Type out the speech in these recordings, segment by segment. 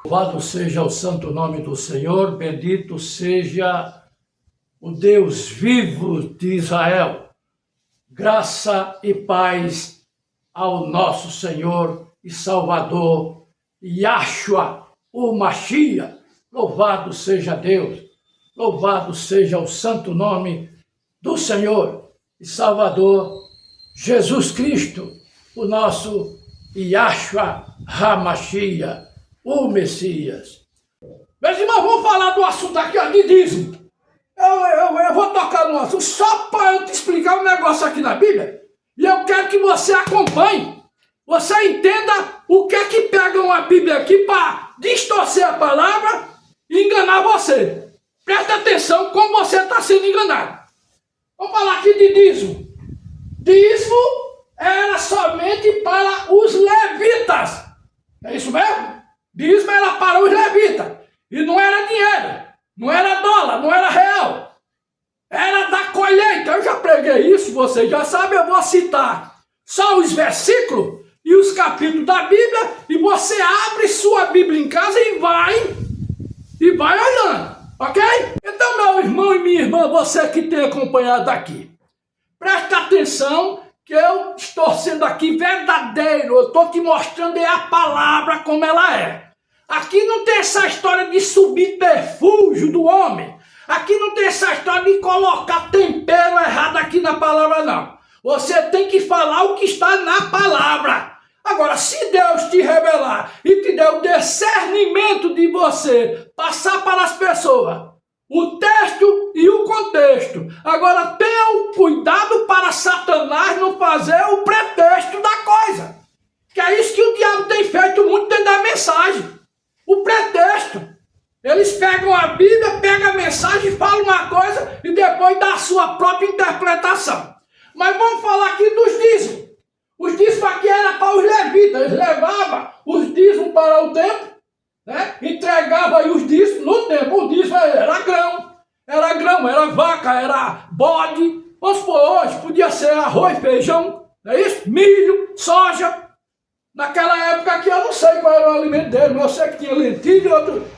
Louvado seja o santo nome do Senhor, bendito seja o Deus vivo de Israel. Graça e paz ao nosso Senhor e Salvador, Yahshua, o Mashiach. Louvado seja Deus, louvado seja o santo nome do Senhor e Salvador, Jesus Cristo, o nosso Yahshua HaMashiach, o Messias. Meus irmãos, vamos falar do assunto aqui, ó, de dízimo. Eu vou tocar no assunto só para eu te explicar um negócio aqui na Bíblia. E eu quero que você acompanhe, você entenda o que é que pega uma Bíblia aqui para distorcer a palavra e enganar você. Presta atenção como você está sendo enganado. Vamos falar aqui de dízimo. Dízimo era somente para os levitas. É isso mesmo? Dízimo era para os levitas. E não era dinheiro, não era dólar, não era real. Era da colheita. Eu já preguei isso, vocês já sabem, eu vou citar só os versículos e os capítulos da Bíblia, e você abre sua Bíblia em casa e vai olhando, ok? Então, meu irmão e minha irmã, você que tem acompanhado aqui, presta atenção que eu estou sendo aqui verdadeiro, eu estou te mostrando a palavra como ela é. Aqui não tem essa história de subterfúgio do homem. Aqui não tem essa história de colocar tempero errado aqui na palavra, não. Você tem que falar o que está na palavra. Agora, se Deus te revelar e te der o discernimento de você passar para as pessoas o texto e o contexto. Agora, tenha o cuidado para Satanás não fazer o pretexto da coisa. Que é isso que o diabo tem feito muito dentro da mensagem. O pretexto. Eles pegam a Bíblia, pegam a mensagem, falam uma coisa e depois dá a sua própria interpretação. Mas vamos falar aqui dos dízimos. Os dízimos aqui eram para os levitas. Eles levavam os dízimos para o templo, né? Entregavam aí os dízimos no templo. O dízimo era grão, era vaca, era bode. Vamos supor, hoje podia ser arroz, feijão, não é isso? Milho, soja. Naquela época aqui eu não sei qual era o alimento dele, mas eu sei que tinha lentilha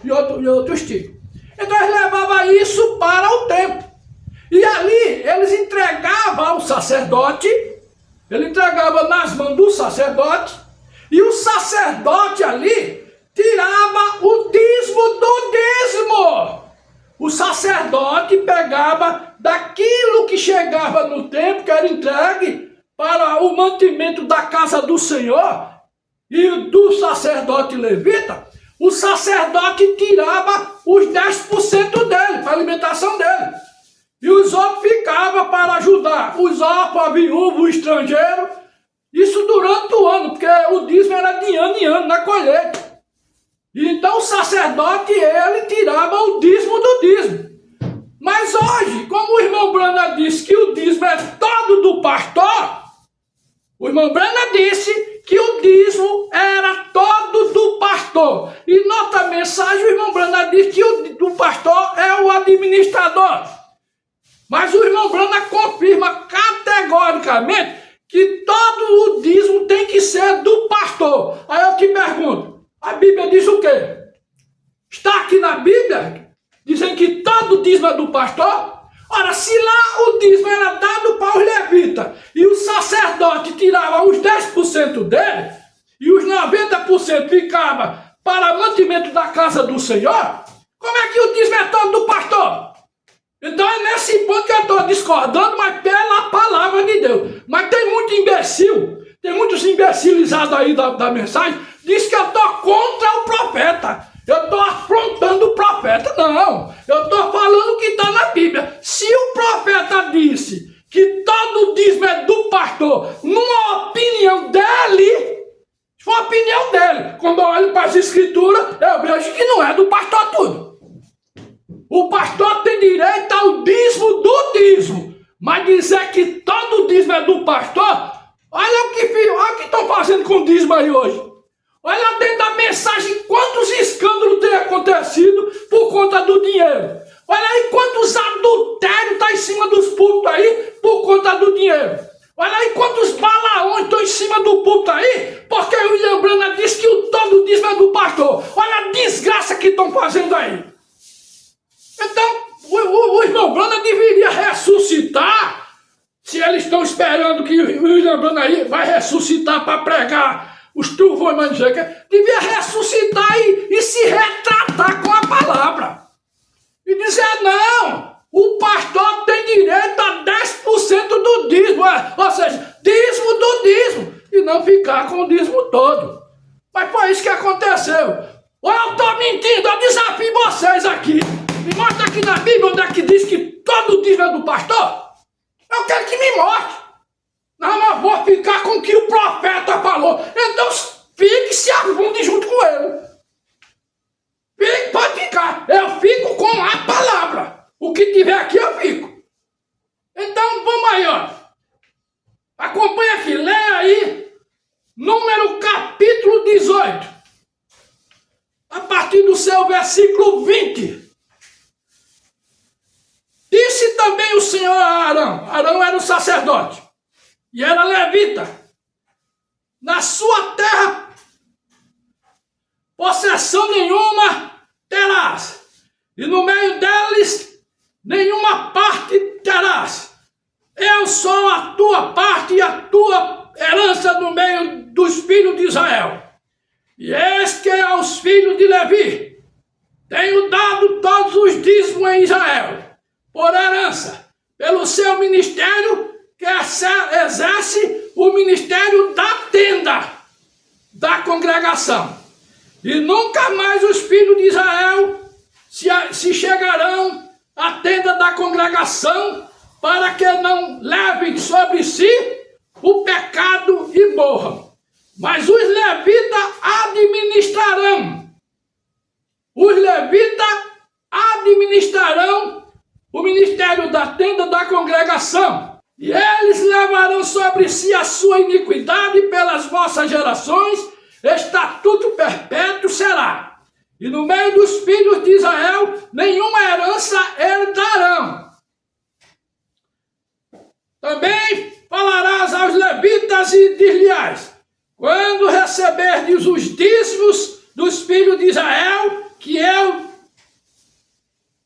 e outros tipos. Então eles levavam isso para o templo. E ali eles entregavam ao sacerdote, ele entregava nas mãos do sacerdote, e o sacerdote ali tirava o dízimo do dízimo. O sacerdote pegava daquilo que chegava no templo, que era entregue para o mantimento da casa do Senhor, e do sacerdote levita, o sacerdote tirava os 10% dele, para a alimentação dele. E os outros ficavam para ajudar os órfãos, a viúva, o estrangeiro. Isso durante o ano, porque o dízimo era de ano em ano na colheita. E então o sacerdote, ele tirava o dízimo do dízimo. Mas hoje, como o irmão Brana disse que o dízimo é todo do pastor, o irmão Brana disse que o dízimo era todo do pastor. E noutra mensagem o irmão Brana disse que o pastor é o administrador. Mas o irmão Brana confirma categoricamente que todo o dízimo tem que ser do pastor. Aí eu te pergunto, a Bíblia diz o quê? Está aqui na Bíblia dizendo que todo o dízimo é do pastor? Ora, se lá o dízimo era dado para os levitas e o sacerdote tirava os 10% dele e os 90% ficava para mantimento da casa do Senhor, como é que o dízimo é todo do pastor? Então é nesse ponto que eu estou discordando, mas pela palavra de Deus. Mas tem muito imbecil, tem muitos imbecilizados aí da mensagem, diz que eu estou contra o profeta. Eu estou afrontando o profeta. Não, eu estou falando o que está na Bíblia. Se o profeta disse que todo o dízimo é do pastor, numa opinião dele, foi a opinião dele. Quando eu olho para as escrituras, eu vejo que não é do pastor tudo. O pastor tem direito ao dízimo do dízimo. Mas dizer que todo o dízimo é do pastor, olha o que estão fazendo com o dízimo aí hoje. Olha dentro da mensagem quantos escândalos têm acontecido por conta do dinheiro. Olha aí quantos adultérios estão em cima dos púlpitos aí por conta do dinheiro. Olha aí quantos balaões estão em cima do púlpito aí, porque o William Brana disse que o todo dízimo é do pastor. pastor. Olha a desgraça que estão fazendo aí. Então, o irmão Brana deveria ressuscitar. Se eles estão esperando que o irmão Brana aí vai ressuscitar para pregar os trovões, mas não sei o que, devia ressuscitar e se retratar com a palavra. E dizer, não, o pastor tem direito a 10% do dízimo, ou seja, dízimo do dízimo, e não ficar com o dízimo todo. Mas foi isso que aconteceu. Ou eu estou mentindo, eu desafio vocês aqui. Me mostra aqui na Bíblia onde é que diz que todo o dízimo é do pastor. Eu quero que me mostre. Não, mas vou ficar com o que o profeta falou. Então fique e se afunde junto com ele. Fique, pode ficar. Eu fico com a palavra. O que tiver aqui eu fico. Então vamos aí, ó. Acompanha aqui, leia aí. Número capítulo 18. A partir do seu versículo 20. Disse também o Senhor a Arão. Arão era um sacerdote. E era levita. Na sua terra, possessão nenhuma terás. E no meio deles, nenhuma parte terás. Eu sou a tua parte e a tua herança no meio dos filhos de Israel. E eis que aos filhos de Levi tenho dado todos os dízimos em Israel, por herança, pelo seu ministério que exerce o ministério da tenda, da congregação. E nunca mais os filhos de Israel se chegarão à tenda da congregação, para que não levem sobre si o pecado e morram. Mas os levitas administrarão. Os levitas administrarão o ministério da tenda da congregação. E eles levarão sobre si a sua iniquidade pelas vossas gerações. Estatuto perpétuo será. E no meio dos filhos de Israel, nenhuma herança herdarão. Também falarás aos levitas e dir-lhes: quando receberdes os dízimos dos filhos de Israel, que eu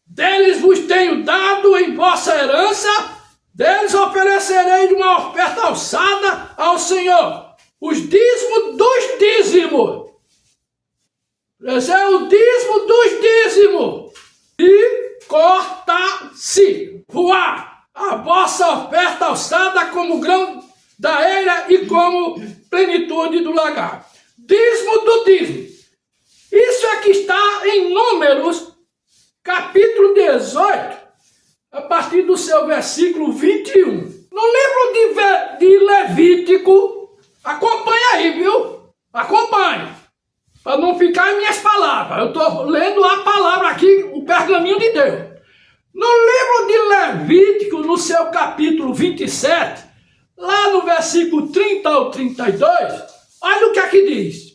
deles vos tenho dado em vossa herança, deles oferecerei uma oferta alçada ao Senhor, os dízimos dos dízimos. Esse é o dízimo dos dízimos. E corta-se, voar a vossa oferta alçada como grão da eira e como plenitude do lagar. Dízimo do dízimo. Isso é que está em Números, capítulo 18, a partir do seu versículo 21. No livro de Levítico, acompanha aí, viu? Acompanhe, para não ficar em minhas palavras. Eu estou lendo a palavra aqui, o pergaminho de Deus. No livro de Levítico, no seu capítulo 27, lá no versículo 30 ao 32, olha o que aqui diz.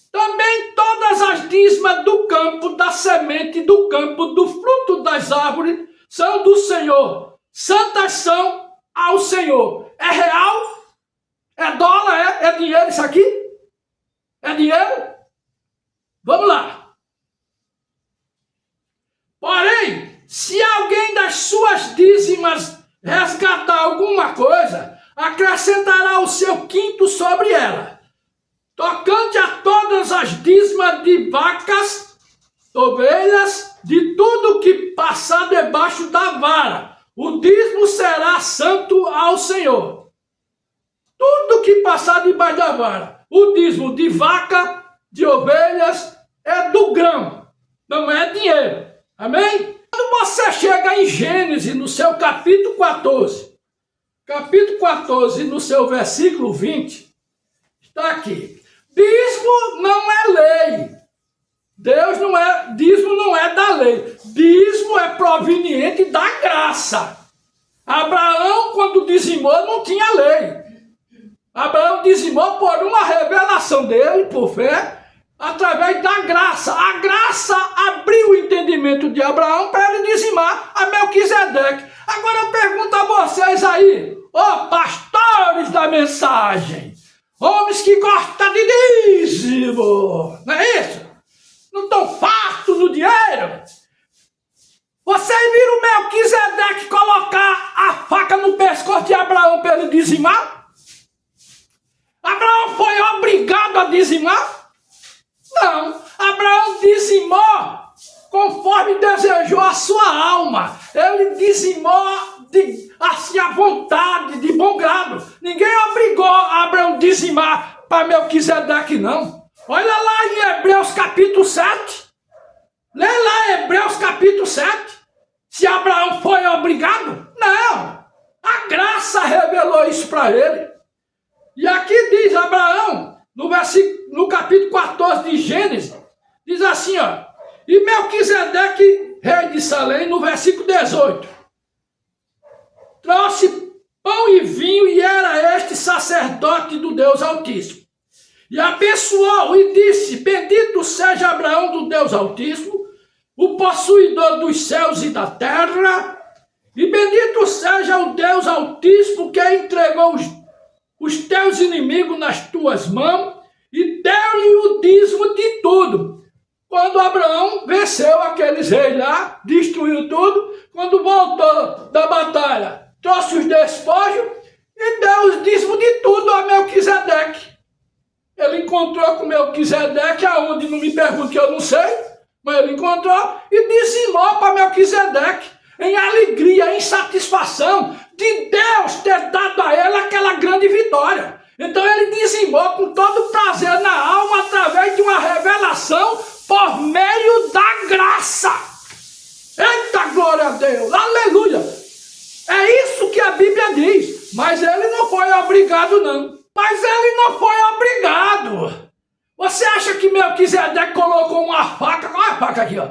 Também todas as dízimas do campo, da semente do campo, do fruto das árvores, são do Senhor. Santas são ao Senhor. É real? É dólar? É dinheiro isso aqui? É dinheiro? Vamos lá. Porém, se alguém das suas dízimas resgatar alguma coisa, acrescentará o seu quinto sobre ela. Tocante a todas as dízimas de vacas, ovelhas, de tudo que passar debaixo da vara, o dízimo será santo ao Senhor. Tudo que passar debaixo da vara, o dízimo de vaca, de ovelhas, é do grão, não é dinheiro. Amém? Quando você chega em Gênesis, no seu capítulo 14, no seu versículo 20, está aqui. Dízimo não é lei. Dízimo não é da lei. Dízimo é proveniente da graça. Abraão, quando dizimou, não tinha lei. Abraão dizimou por uma revelação dele, por fé, através da graça. A graça abriu o entendimento de Abraão para ele dizimar a Melquisedeque. Agora eu pergunto a vocês aí, pastores da mensagem, homens que gostam de dízimo, não é isso? dizimar? Abraão foi obrigado a dizimar? Não, Abraão dizimou conforme desejou a sua alma. Ele dizimou assim à vontade, de bom grado. Ninguém obrigou Abraão a dizimar para Melquisedeque, não. Olha lá em Hebreus capítulo 7. Lê lá Hebreus capítulo 7. Se Abraão foi obrigado? Não. A graça revelou isso para ele. E aqui diz Abraão, no capítulo 14 de Gênesis, diz assim, ó. E Melquisedeque, rei de Salém, no versículo 18, trouxe pão e vinho e era este sacerdote do Deus Altíssimo. E abençoou e disse, bendito seja Abraão do Deus Altíssimo, o possuidor dos céus e da terra, e bendito seja o Deus Altíssimo que entregou os teus inimigos nas tuas mãos e deu-lhe o dízimo de tudo. Quando Abraão venceu aqueles reis lá, destruiu tudo, quando voltou da batalha, trouxe os despojos e deu os dízimos de tudo a Melquisedeque. Ele encontrou com Melquisedeque, aonde não me pergunte que eu não sei, mas ele encontrou e dizimou para Melquisedeque, em alegria, em satisfação de Deus ter dado a ele aquela grande vitória. Então ele dizimou com todo prazer na alma, através de uma revelação por meio da graça. Eita, glória a Deus, aleluia. É isso que a Bíblia diz. Mas ele não foi obrigado, não. Mas ele não foi obrigado. Você acha que Melquisedeque colocou uma faca? Olha a faca aqui, ó.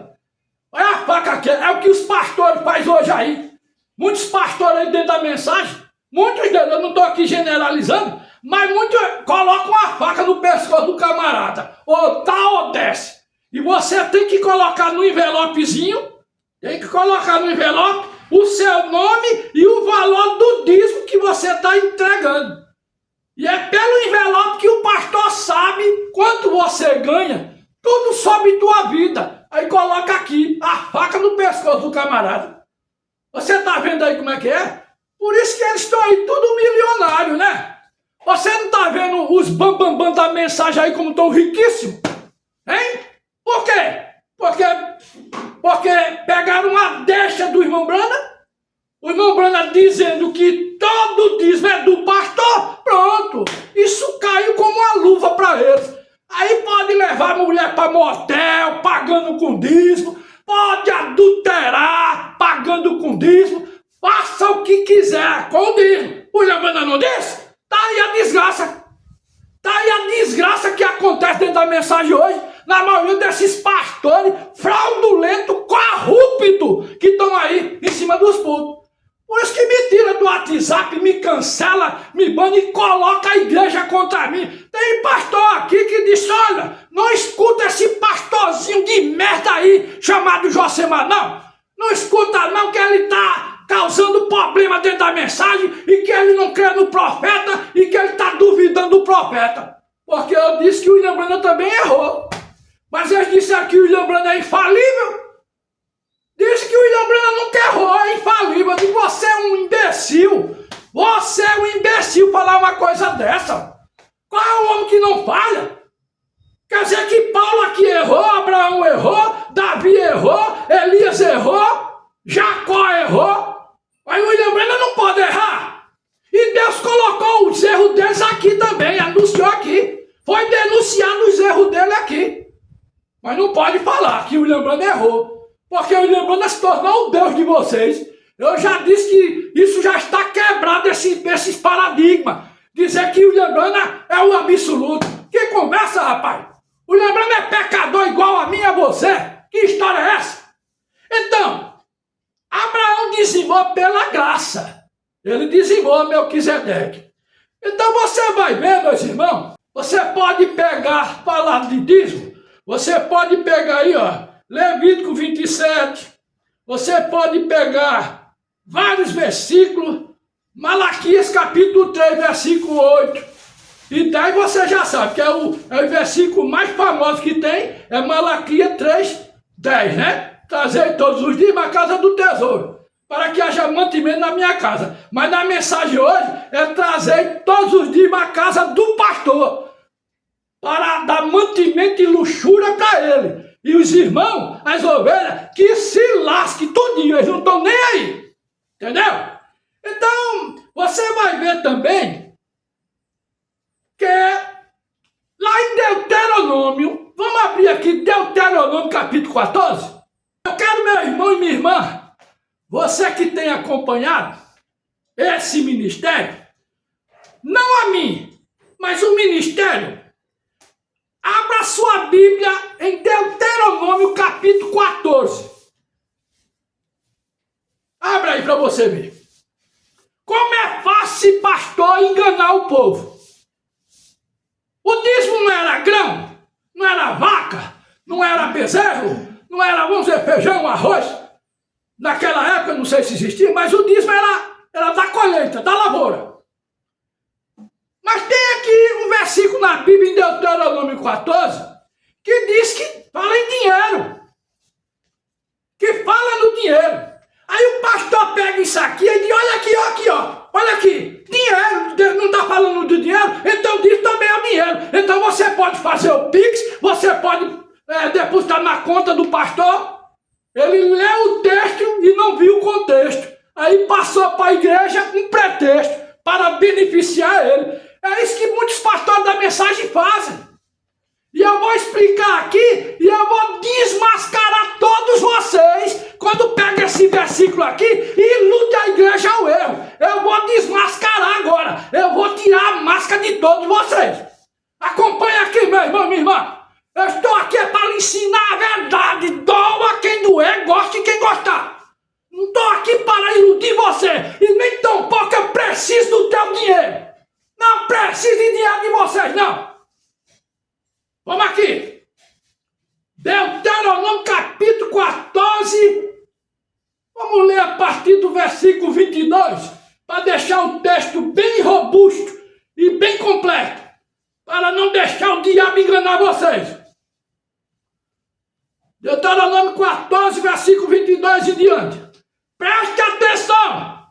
Olha a faca aqui. É o que os pastores fazem hoje aí. Muitos pastores aí dentro da mensagem, muitos deles, eu não estou aqui generalizando, mas muitos colocam uma faca no pescoço do camarada. Ou dá ou desce. E você tem que colocar no envelopezinho, o seu nome e o valor do dízimo que você está entregando. E é pelo envelope que o pastor sabe quanto você ganha, tudo sobre tua vida. Aí coloca aqui, a faca no pescoço do camarada. Você está vendo aí como é que é? Por isso que eles estão aí tudo milionário, né? Você não está vendo os bambambam da mensagem aí como estão riquíssimos? Hein? Por quê? Porque pegaram uma deixa do irmão Brana, o irmão Brana dizendo que todo dízimo é do pastor, pronto, isso caiu como uma luva para eles. Aí pode levar a mulher para motel, pagando com dízimo, pode adulterar, pagando com dízimo, faça o que quiser com o dízimo. O irmão Brana não disse? Tá aí a desgraça. Tá aí a desgraça que acontece dentro da mensagem hoje, na maioria desses pastores fraudulentos, corruptos, que estão aí em cima dos púlpitos. Por isso que me tira do WhatsApp, me cancela, me bane e coloca a igreja contra mim. Tem pastor aqui que diz, olha, não escuta esse pastorzinho de merda aí, chamado Josemar, não. Não escuta não, que ele está causando problema dentro da mensagem e que ele não crê no profeta e que ele está duvidando do profeta. Porque eu disse que o William Branham também errou. Mas eles disseram que o William Branham é infalível. Disse que o William Branham nunca errou, é infalível. Eu digo, você é um imbecil. Você é um imbecil falar uma coisa dessa. Qual é o homem que não falha? Quer dizer que Paulo aqui errou, Abraão errou, Davi errou, Elias errou, Jacó errou. Aí o William Branham não pode errar. E Deus colocou os erros deles aqui também, anunciou aqui. Foi denunciado os erros dele aqui. Mas não pode falar que o William Branham errou. Porque o William Branham se tornou o Deus de vocês. Eu já disse que isso já está quebrado, esses paradigmas. Dizer que o William Branham é o absoluto. Que conversa, rapaz? O William Branham é pecador igual a mim e a você. Que história é essa? Então, Abraão dizimou pela graça. Ele dizimou a Melquisedeque. Então você vai ver, meus irmãos, você pode pegar, falar de dízimo, você pode pegar aí, ó, Levítico 27, você pode pegar vários versículos, Malaquias capítulo 3, versículo 8, e daí você já sabe que é o versículo mais famoso que tem, é Malaquias 3, 10, né? Trazei todos os dias à casa do tesouro. para que haja mantimento na minha casa. Mas na mensagem hoje é trazer todos os dias a casa do pastor, para dar mantimento e luxúria para ele. E os irmãos, as ovelhas, que se lasquem tudinho, eles não estão nem aí. Entendeu? Então, você vai ver também que lá em Deuteronômio, vamos abrir aqui Deuteronômio capítulo 14. Eu quero, meu irmão e minha irmã, você que tem acompanhado esse ministério, não a mim, mas o ministério, abra sua Bíblia em Deuteronômio capítulo 14. Abra aí para você ver. Como é fácil pastor enganar o povo. O dízimo não era grão, não era vaca, não era bezerro, não era, vamos dizer, feijão, arroz. Naquela época, não sei se existia, mas o dízimo era da colheita, da lavoura. Mas tem aqui um versículo na Bíblia, em Deuteronômio 14, que diz que fala em dinheiro. Que fala no dinheiro. Aí o pastor pega isso aqui e diz, olha aqui, ó, olha aqui, dinheiro, não está falando do dinheiro, então diz também é o dinheiro. Então você pode fazer o Pix, você pode depositar na conta do pastor. Ele leu o texto e não viu o contexto. Aí passou para a igreja um pretexto para beneficiar ele. É isso que muitos pastores da mensagem fazem. E eu vou explicar aqui e eu vou desmascarar todos vocês quando pega esse versículo aqui e ilude a igreja ao erro. Eu vou desmascarar agora. Eu vou tirar a máscara de todos vocês. Acompanha aqui, meu irmão, minha irmã. Eu estou aqui para lhe ensinar a verdade. Doa quem doer, goste quem gostar. Não estou aqui para iludir você. E nem tampouco eu preciso do teu dinheiro. Não preciso de dinheiro de vocês, não. Vamos aqui. Deuteronômio capítulo 14. Vamos ler a partir do versículo 22. Para deixar o texto bem robusto e bem completo. Para não deixar o diabo enganar vocês. Deuteronômio 14, versículo 22 e diante. Preste atenção.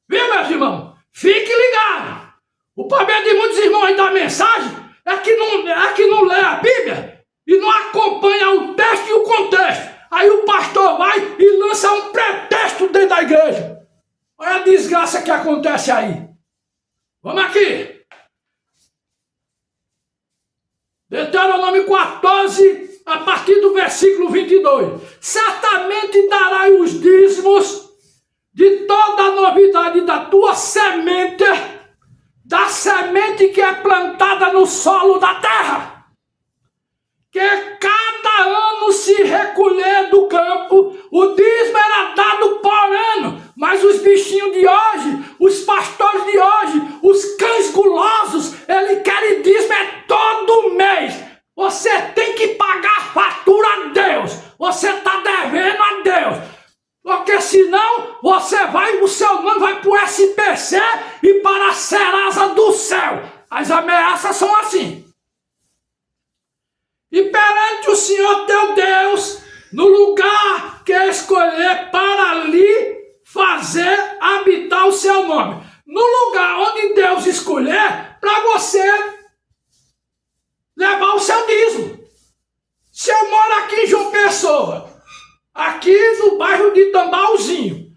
Viu, meus irmãos? Fique ligado. O problema de muitos irmãos aí da mensagem é que não lê a Bíblia e não acompanha o texto e o contexto. Aí o pastor vai e lança um pretexto dentro da igreja. Olha a desgraça que acontece aí. Vamos aqui. Deuteronômio 14, a partir do versículo 22. Certamente darás os dízimos de toda a novidade da tua semente, da semente que é plantada no solo da terra, que cada ano se recolher do campo. O dízimo era dado por ano, mas os bichinhos de hoje, os pastores de hoje, os cães gulosos, eles querem dízimo todo mês. Você tem que pagar a fatura a Deus, você está devendo a Deus. Porque senão o seu nome vai para o SPC e para a Serasa do céu. As ameaças são assim. E perante o Senhor teu Deus, no lugar que escolher para ali fazer habitar o seu nome. No lugar onde Deus escolher para você levar o seu dízimo. Se eu moro aqui em João Pessoa, aqui no bairro de Tambalzinho,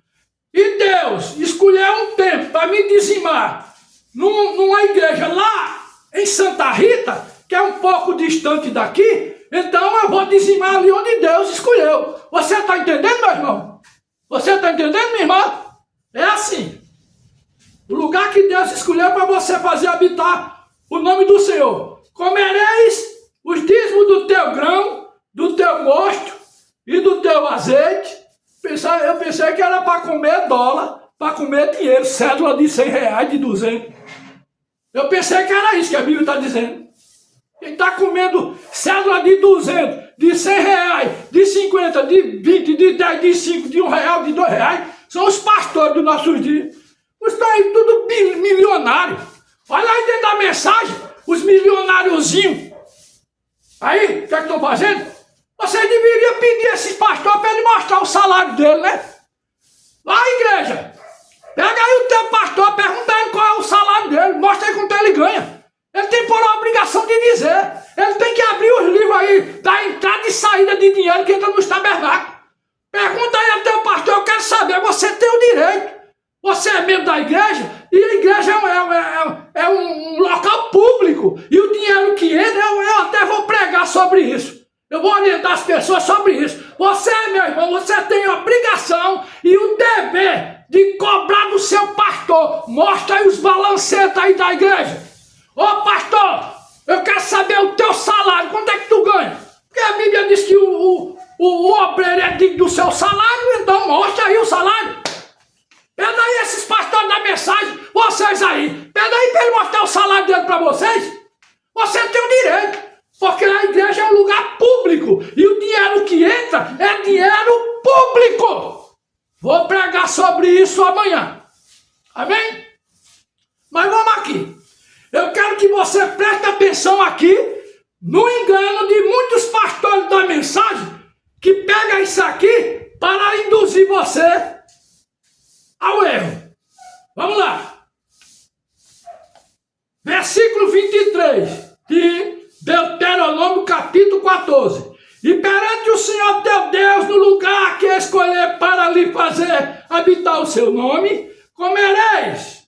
e Deus escolheu um tempo para me dizimar numa igreja lá em Santa Rita, que é um pouco distante daqui, então eu vou dizimar ali onde Deus escolheu. Você está entendendo, meu irmão? Você está entendendo, minha irmã? É assim. O lugar que Deus escolheu para você fazer habitar o nome do Senhor. Comereis os dízimos do teu grão, do teu mosto e do teu azeite. Eu pensei que era para comer dólar, para comer dinheiro, cédula de R$100, de 200. Eu pensei que era isso que a Bíblia está dizendo. Quem está comendo cédula de 200, de R$100, de 50, de 20, de 10, de 5, de R$1, de R$2, são os pastores dos nossos dias. Estão aí tudo milionário. Olha aí dentro da mensagem, os milionáriozinhos. Aí, o que é que estão fazendo? Você deveria pedir a esse pastor para ele mostrar o salário dele, né? Vai, igreja, pega aí o teu pastor, pergunta a ele qual é o salário dele, mostra aí quanto ele ganha. Ele tem por obrigação de dizer. Ele tem que abrir os livros aí da entrada e saída de dinheiro que entra no tabernáculo. Pergunta aí ao teu pastor, eu quero saber, você tem o direito. Você é membro da igreja, e a igreja é um local público, e o dinheiro que entra, eu até vou pregar sobre isso. Eu vou orientar as pessoas sobre isso. Você, meu irmão, você tem a obrigação e o dever de cobrar do seu pastor. Mostra aí os balancetes aí da igreja. Ô pastor, eu quero saber o teu salário, quanto é que tu ganha? Porque a Bíblia diz que o obreiro é digno do seu salário, então mostra aí o salário. Pega aí esses pastores da mensagem, vocês aí, pega aí para ele mostrar o salário dele para vocês. Você tem o direito, porque a igreja é um lugar público e o dinheiro que entra é dinheiro público. Vou pregar sobre isso amanhã, amém? Mas vamos aqui, eu quero que você preste atenção aqui no engano de muitos pastores da mensagem que pegam isso aqui para induzir você ao erro. Vamos lá. Versículo 23 de Deuteronômio capítulo 14. E perante o Senhor teu Deus, no lugar que escolher para lhe fazer habitar o seu nome, comereis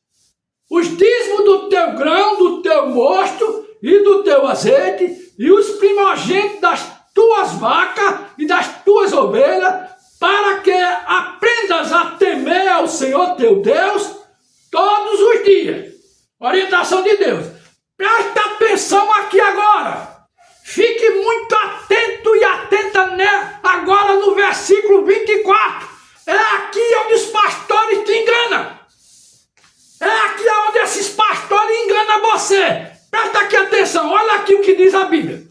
os dízimos do teu grão, do teu mosto e do teu azeite, e os primogênitos das tuas vacas e das tuas ovelhas, para que aprendas a temer ao Senhor teu Deus todos os dias. Orientação de Deus. Presta atenção aqui agora. Fique muito atento e atenta, né? Agora no versículo 24. É aqui onde os pastores te enganam. É aqui onde esses pastores enganam você. Presta aqui atenção. Olha aqui o que diz a Bíblia.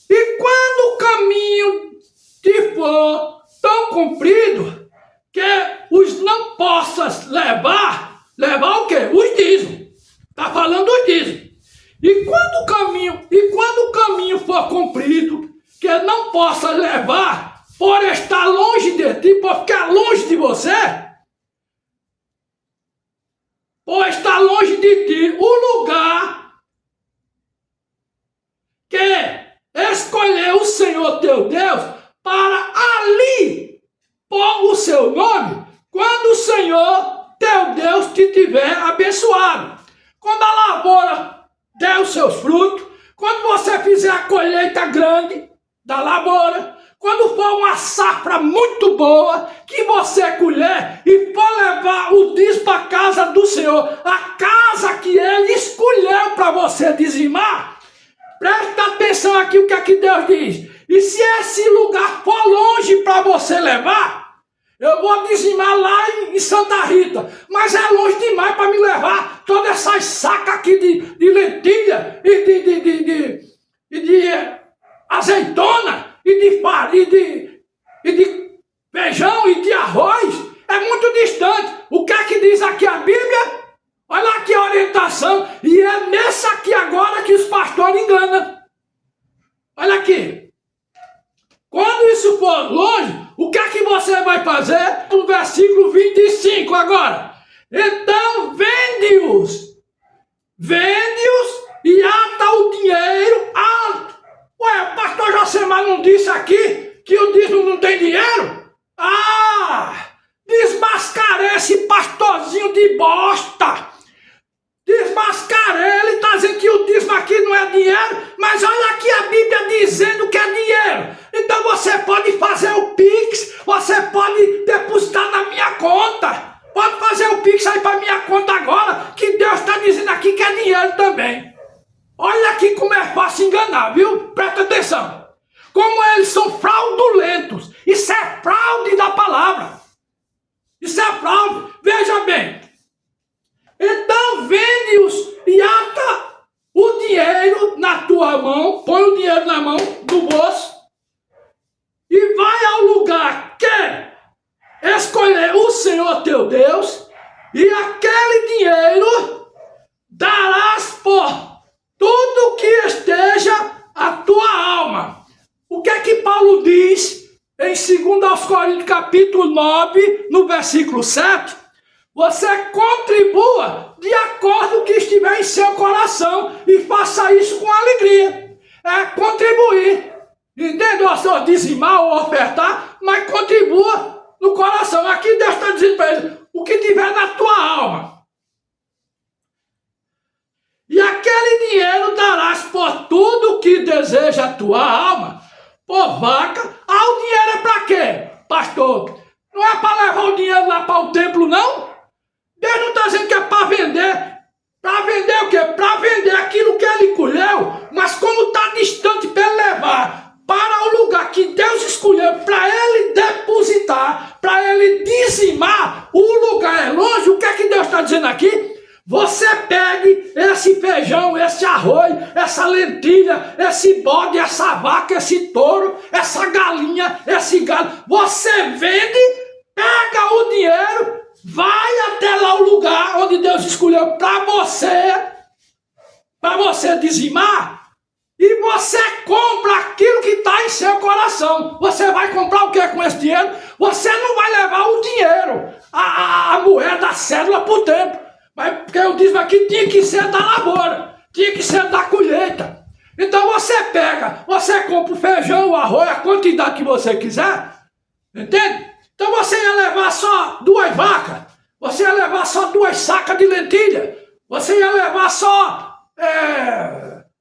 E quando o caminho te for tão comprido que os não possas levar o quê? Os dízimos. Está falando dos dízimos. E quando o caminho for comprido que não possa levar por estar longe de ti, por ficar longe de você, por estar longe de ti, o lugar que escolheu o Senhor teu Deus para ali pôr o seu nome, quando o Senhor teu Deus te tiver abençoado. Quando a lavoura der os seus frutos, quando você fizer a colheita grande da lavoura, quando for uma safra muito boa, que você colher e for levar o dízimo para a casa do Senhor, a casa que Ele escolheu para você dizimar, presta atenção aqui o que aqui Deus diz. E se esse lugar for longe para você levar, eu vou dizimar lá em Santa Rita, mas é longe demais para me levar todas essas sacas aqui de lentilha e de azeitona e de farinha e de feijão e de arroz. É muito distante. O que é que diz aqui a Bíblia? Olha aqui a orientação. E é nessa aqui agora que os pastores enganam. Olha aqui. Quando isso for longe, o que é que você vai fazer? No versículo 25 agora. Então vende-os e ata o dinheiro. Ué, o pastor Josemar não disse aqui que o dízimo não tem dinheiro? Desmascarei esse pastorzinho de bosta. Desmascarei, ele está dizendo que o dízimo aqui não é dinheiro, mas olha aqui a Bíblia dizendo que é dinheiro. Então você pode fazer o Pix, você pode depositar na minha conta. Pode fazer o Pix aí para minha conta agora, que Deus está dizendo aqui que é dinheiro também. Olha aqui como é fácil enganar, viu? Presta atenção. Como eles são fraudulentos. Isso é fraude da palavra. Isso é fraude. Veja bem. Então vende-os e ata o dinheiro na tua mão, põe o dinheiro na mão, no bolso, e vai ao lugar que escolher o Senhor teu Deus, e aquele dinheiro darás por tudo que esteja a tua alma. O que é que Paulo diz em 2 Coríntios capítulo 9, no versículo 7, você contribua de acordo com o que estiver em seu coração e faça isso com alegria. É contribuir. Entende? Ou seja, dizimar ou ofertar, mas contribua no coração. Aqui Deus está dizendo para ele, o que tiver na tua alma. E aquele dinheiro darás por tudo que deseja a tua alma, por vaca. Ah, o dinheiro é para quê, pastor? Não é para levar o dinheiro lá para o templo, não? Deus não está dizendo que é para vender. Para vender o quê? Para vender aquilo que ele colheu, mas como está distante para ele levar para o lugar que Deus escolheu para ele depositar, para ele dizimar, o lugar é longe. O que é que Deus está dizendo aqui? Você pegue esse feijão, esse arroz, essa lentilha, esse bode, essa vaca, esse touro, essa galinha, esse galo. Você vende, pega o dinheiro, vai até lá o lugar onde Deus escolheu para você dizimar, e você compra aquilo que está em seu coração. Você vai comprar o que com esse dinheiro? Você não vai levar o dinheiro, a moeda, a cédula para o templo. Mas porque eu disse aqui, tinha que ser da lavoura, tinha que ser da colheita. Então você pega, você compra o feijão, o arroz, a quantidade que você quiser, entende? Então você ia levar só 2 vacas, você ia levar só 2 sacas de lentilha, você ia levar só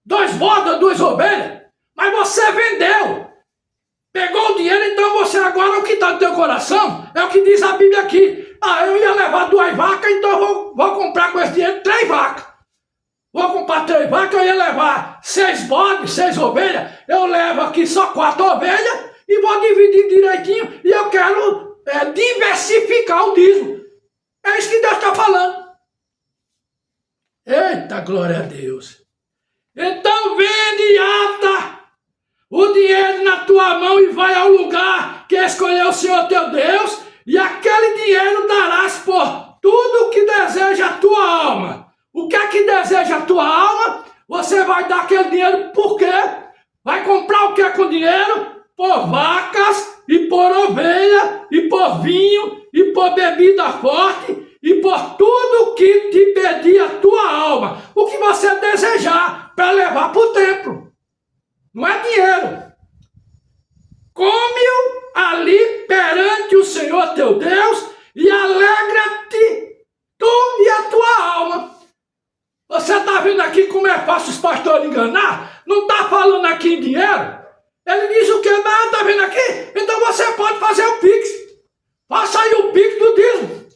2 bodas, 2 ovelhas, mas você vendeu, pegou o dinheiro. Então você agora, o que está no teu coração, é o que diz a Bíblia aqui. Ah, eu ia levar 2 vacas, então eu vou comprar com esse dinheiro 3 vacas. Vou comprar 3 vacas, eu ia levar 6 bodes, 6 ovelhas, eu levo aqui só 4 ovelhas e vou dividir direitinho, e eu quero diversificar o dízimo. É isso que Deus está falando. Eita, glória a Deus. Então vende e ata o dinheiro na tua mão e vai ao lugar que escolheu o Senhor teu Deus, e aquele dinheiro darás por tudo que deseja a tua alma. O que é que deseja a tua alma? Você vai dar aquele dinheiro por quê? Vai comprar o que com dinheiro? Por vacas, e por ovelha, e por vinho, e por bebida forte, e por tudo que te pedir a tua alma. O que você desejar para levar para o templo. Não é dinheiro. Come-o ali perante o Senhor teu Deus e alegra-te tu e a tua alma. Você está vendo aqui como é fácil os pastores enganar? Não está falando aqui em dinheiro? Ele diz o que? Não, está vendo aqui? Então você pode fazer o Pix. Faça aí o Pix do dízimo.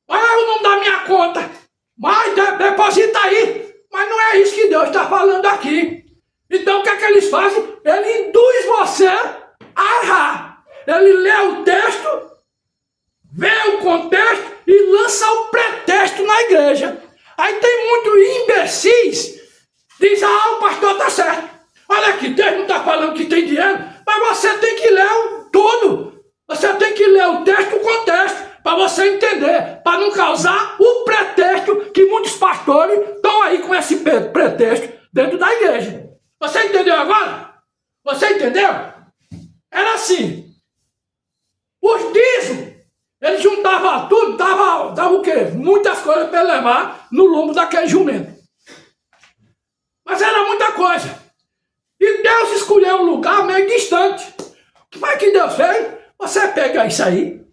Olha o nome da minha conta. Mas deposita aí. Mas não é isso que Deus está falando aqui. Então o que é que eles fazem? Ele induz você a errar. Ele lê o texto, vê o contexto e lança o pretexto na igreja. Aí tem muitos imbecis, diz, o pastor está certo. Olha aqui, Deus não está falando que tem dinheiro, mas você tem que ler tudo. Você tem que ler o texto, o contexto, para você entender, para não causar o pretexto que muitos pastores estão aí com esse pretexto dentro da igreja. Você entendeu agora? Você entendeu? Era assim. Os dízimos, ele juntava tudo, dava o quê? Muitas coisas para levar no lombo daquele jumento. Mas era muita coisa. E Deus escolheu um lugar meio distante. O que foi que Deus fez? Você pega isso aí,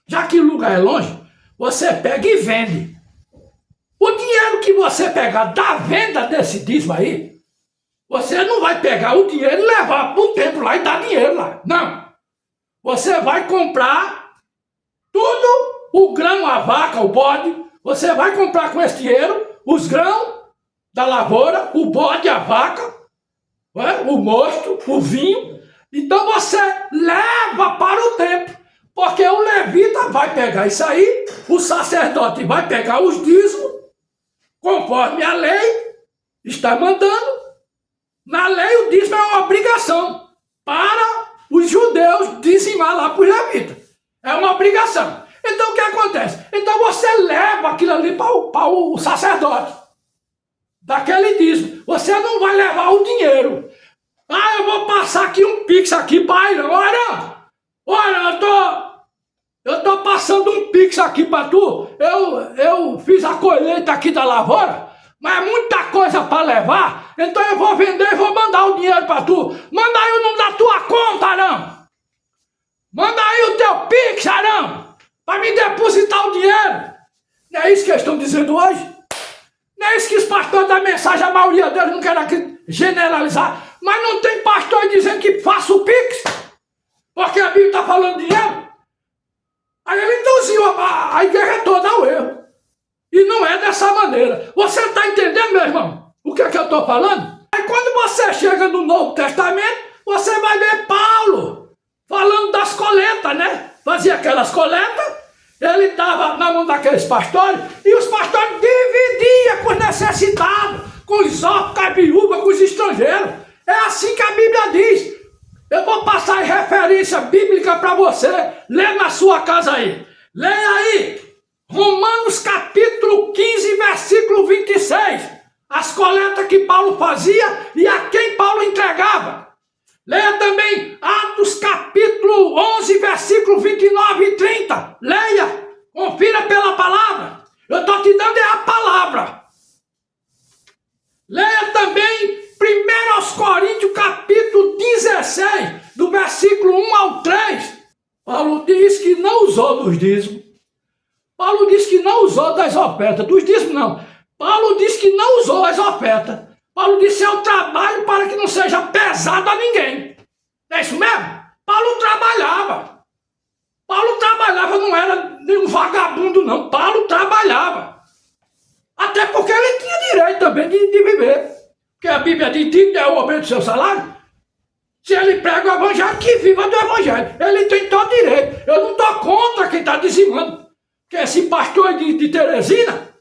já que o lugar é longe, você pega e vende. O dinheiro que você pegar da venda desse dízimo aí, você não vai pegar o dinheiro e levar para o templo lá e dar dinheiro lá. Não. Você vai comprar tudo, o grão, a vaca, o bode. Você vai comprar com esse dinheiro os grãos da lavoura, o bode, a vaca, o mosto, o vinho. Então você leva para o templo, porque o levita vai pegar isso aí, o sacerdote vai pegar os dízimos, conforme a lei está mandando. Na lei o dízimo é uma obrigação para os judeus dizimar lá para os levitas. É uma obrigação. Então o que acontece? Então você leva aquilo ali para o sacerdote, daquele dízimo. Você não vai levar o dinheiro. Eu vou passar aqui um pix aqui para ele. Olha, Olha, eu tô passando um pix aqui pra tu. Eu fiz a colheita aqui da lavoura, mas é muita coisa pra levar, então eu vou vender e vou mandar o dinheiro pra tu. Manda aí o nome da tua conta, Arão. Manda aí o teu pix, Arão, pra me depositar o dinheiro. Não é isso que eles estão dizendo hoje? Não é isso que os pastores da mensagem, a maioria deles não querem aqui generalizar, mas não tem pastor dizendo que faça o pix, porque a Bíblia está falando de dinheiro. Aí ele induziu a igreja toda ao erro. E não é dessa maneira. Você está entendendo, meu irmão, o que é que eu estou falando? Aí quando você chega no Novo Testamento, você vai ver Paulo falando das coletas, né? Fazia aquelas coletas, ele dava na mão daqueles pastores, e os pastores dividiam com os necessitados, com os órfãos, com a viúva, com os estrangeiros. É assim que a Bíblia diz. Eu vou passar em referência bíblica para você. Lê na sua casa aí. Leia aí. Romanos capítulo 15, versículo 26. As coletas que Paulo fazia e a quem Paulo entregava. Leia também Atos capítulo 11, versículo 29 e 30. Leia. Confira pela palavra. Eu estou te dando a palavra. Leia também 1 Coríntios capítulo 16, do versículo 1 ao 3. Paulo diz que não usou dos dízimos. Paulo diz que não usou das ofertas. Dos dízimos não. Paulo diz que não usou as ofertas. Paulo disse que é o trabalho para que não seja pesado a ninguém. É isso mesmo? Paulo trabalhava. Paulo trabalhava, não era nenhum vagabundo não. Paulo trabalhava. Até porque ele tinha direito também de viver. Porque a Bíblia diz que é o aumento do seu salário. Se ele prega o evangelho, que viva do evangelho. Ele tem todo direito. Eu não estou contra quem está dizimando. Porque esse pastor de Teresina,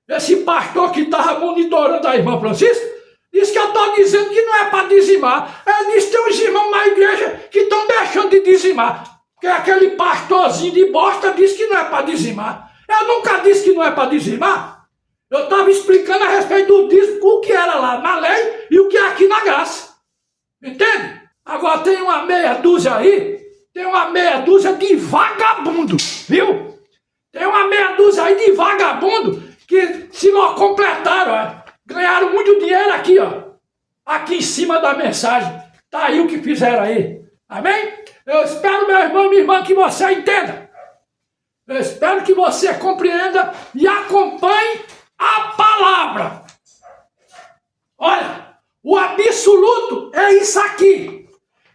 esse pastor que estava monitorando a irmã Francisca, disse que eu estou dizendo que não é para dizimar. Ele disse que tem uns irmãos na igreja que estão deixando de dizimar. Porque aquele pastorzinho de bosta disse que não é para dizimar. Eu nunca disse que não é para dizimar. Eu estava explicando a respeito do dízimo, o que era lá na lei e o que é aqui na graça. Entende? Agora tem uma meia dúzia aí, tem uma meia dúzia de vagabundo, viu? Tem uma meia dúzia aí de vagabundo que se não completaram, ó, ganharam muito dinheiro aqui, ó. Aqui em cima da mensagem. Tá aí o que fizeram aí. Amém? Eu espero, meu irmão e minha irmã, que você entenda. Eu espero que você compreenda e acompanhe a palavra. Olha, o absoluto é isso aqui.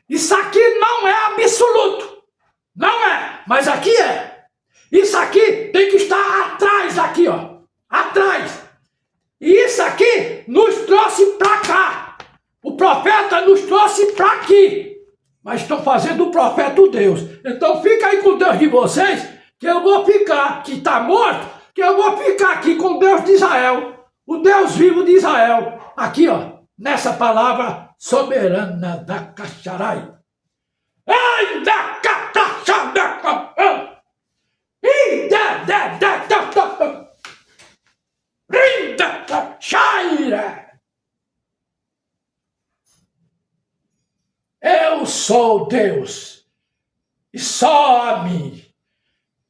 Isso aqui não é absoluto. Não é, mas aqui é. Isso aqui tem que estar atrás aqui, ó. Atrás. E isso aqui nos trouxe para cá. O profeta nos trouxe para aqui. Mas estão fazendo o profeta o Deus. Então fica aí com o Deus de vocês, que eu vou ficar, que está morto, que eu vou ficar aqui com o Deus de Israel, o Deus vivo de Israel, aqui ó, nessa palavra soberana da Cacharai. Ai, da Cacharai! Eu sou Deus, e só a mim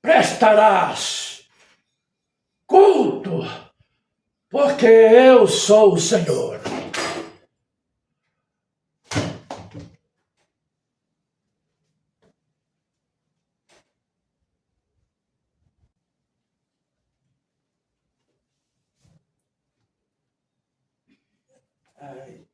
prestarás culto, porque eu sou o Senhor. Ai.